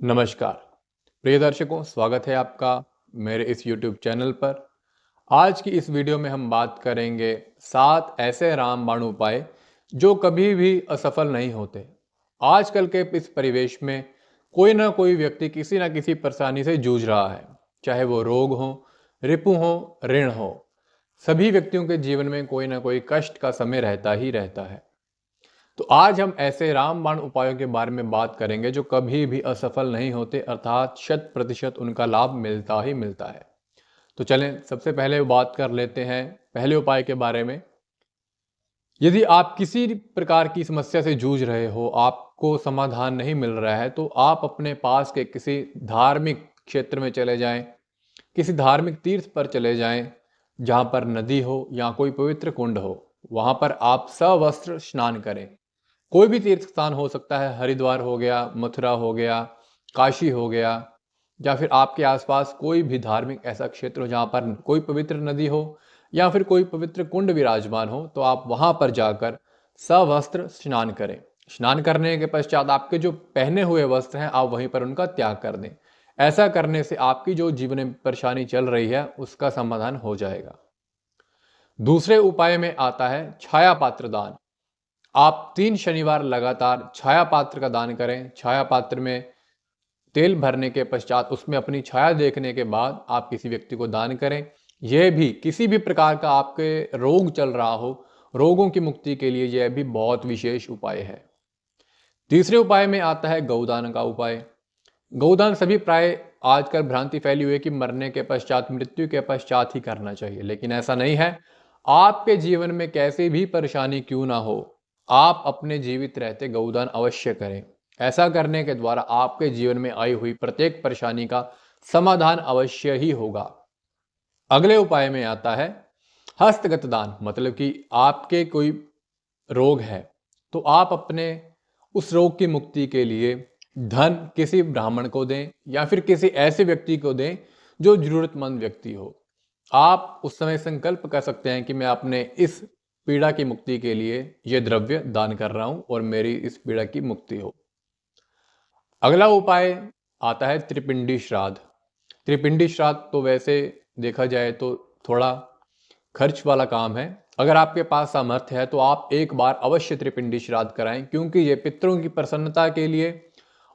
नमस्कार प्रिय दर्शकों, स्वागत है आपका मेरे इस YouTube चैनल पर। आज की इस वीडियो में हम बात करेंगे 7 ऐसे रामबाण उपाय जो कभी भी असफल नहीं होते। आजकल के इस परिवेश में कोई ना कोई व्यक्ति किसी ना किसी परेशानी से जूझ रहा है, चाहे वो रोग हो, रिपु हो, ऋण हो। सभी व्यक्तियों के जीवन में कोई ना कोई कष्ट का समय रहता ही रहता है। तो आज हम ऐसे रामबाण उपायों के बारे में बात करेंगे जो कभी भी असफल नहीं होते, अर्थात 100% उनका लाभ मिलता ही मिलता है। तो चलें सबसे पहले बात कर लेते हैं पहले उपाय के बारे में। यदि आप किसी प्रकार की समस्या से जूझ रहे हो, आपको समाधान नहीं मिल रहा है, तो आप अपने पास के किसी धार्मिक क्षेत्र में चले जाएं, किसी धार्मिक तीर्थ पर चले जाएं, जहां पर नदी हो या कोई पवित्र कुंड हो। वहां पर आप सवस्त्र स्नान करें। कोई भी तीर्थ स्थान हो सकता है, हरिद्वार हो गया, मथुरा हो गया, काशी हो गया, या फिर आपके आसपास कोई भी धार्मिक ऐसा क्षेत्र हो जहाँ पर कोई पवित्र नदी हो या फिर कोई पवित्र कुंड विराजमान हो, तो आप वहाँ पर जाकर सवस्त्र स्नान करें। स्नान करने के पश्चात आपके जो पहने हुए वस्त्र हैं, आप वहीं पर उनका त्याग कर दें। ऐसा करने से आपकी जो जीवन में परेशानी चल रही है, उसका समाधान हो जाएगा। दूसरे उपाय में आता है छाया पात्र दान। आप 3 शनिवार लगातार छाया पात्र का दान करें। छाया पात्र में तेल भरने के पश्चात उसमें अपनी छाया देखने के बाद आप किसी व्यक्ति को दान करें। यह भी किसी भी प्रकार का आपके रोग चल रहा हो, रोगों की मुक्ति के लिए यह भी बहुत विशेष उपाय है। तीसरे उपाय में आता है गौदान का उपाय। गौदान सभी प्राय आजकल भ्रांति फैली हुई है कि मरने के पश्चात, मृत्यु के पश्चात ही करना चाहिए, लेकिन ऐसा नहीं है। आपके जीवन में कैसी भी परेशानी क्यों ना हो, आप अपने जीवित रहते गौदान अवश्य करें। ऐसा करने के द्वारा आपके जीवन में आई हुई प्रत्येक परेशानी का समाधान अवश्य ही होगा। अगले उपाय में आता है हस्तगत दान। मतलब कि आपके कोई रोग है, तो आप अपने उस रोग की मुक्ति के लिए धन किसी ब्राह्मण को दें या फिर किसी ऐसे व्यक्ति को दें जो जरूरतमंद व्यक्ति हो। आप उस समय संकल्प कर सकते हैं कि मैं अपने इस पीड़ा की मुक्ति के लिए यह द्रव्य दान कर रहा हूं और मेरी इस पीड़ा की मुक्ति हो। अगला उपाय आता है त्रिपिंडी श्राद्ध। त्रिपिंडी श्राद्ध तो वैसे देखा जाए तो थोड़ा खर्च वाला काम है। अगर आपके पास सामर्थ्य है तो आप एक बार अवश्य त्रिपिंडी श्राद्ध कराएं, क्योंकि ये पितरों की प्रसन्नता के लिए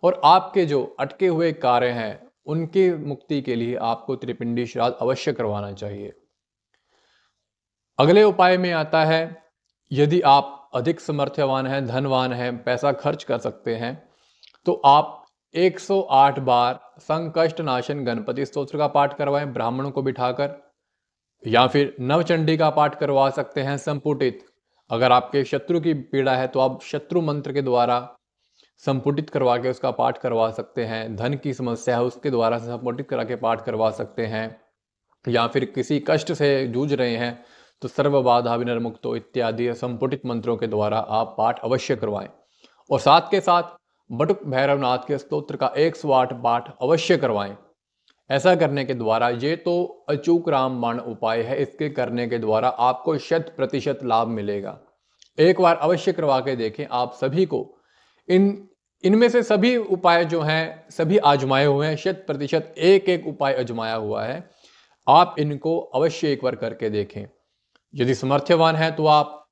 और आपके जो अटके हुए कार्य हैं उनकी मुक्ति के लिए आपको त्रिपिंडी श्राद्ध अवश्य करवाना चाहिए। अगले उपाय में आता है, यदि आप अधिक सामर्थ्यवान हैं, धनवान हैं, पैसा खर्च कर सकते हैं, तो आप 108 बार संकष्ट नाशन गणपति स्तोत्र का पाठ करवाएं ब्राह्मणों को बिठाकर, या फिर नवचंडी का पाठ करवा सकते हैं संपुटित। अगर आपके शत्रु की पीड़ा है तो आप शत्रु मंत्र के द्वारा संपुटित करवा के उसका पाठ करवा सकते हैं। धन की समस्या है उसके द्वारा संपुटित करा के पाठ करवा सकते हैं, या फिर किसी कष्ट से जूझ रहे हैं तो सर्व बाधा विनिर्मुक्तो इत्यादि संपुटित मंत्रों के द्वारा आप पाठ अवश्य करवाएं। और साथ के साथ बटुक भैरवनाथ के स्तोत्र का 108 पाठ अवश्य करवाएं। ऐसा करने के द्वारा, ये तो अचूक रामबाण उपाय है, इसके करने के द्वारा आपको 100% लाभ मिलेगा। एक बार अवश्य करवा के देखें। आप सभी को इनमें से सभी उपाय जो हैं सभी आजमाए हुए हैं, 100% एक एक उपाय आजमाया हुआ है। आप इनको अवश्य एक बार करके देखें। यदि समर्थ्यवान है तो आप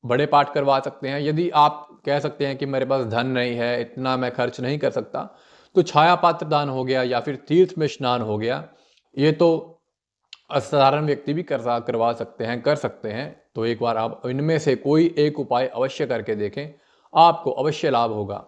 बड़े पाठ करवा सकते हैं। यदि आप कह सकते हैं कि मेरे पास धन नहीं है, इतना मैं खर्च नहीं कर सकता, तो छाया पात्र दान हो गया या फिर तीर्थ में स्नान हो गया, ये तो असाधारण व्यक्ति भी करवा सकते हैं, कर सकते हैं। तो एक बार आप इनमें से कोई एक उपाय अवश्य करके देखें, आपको अवश्य लाभ होगा।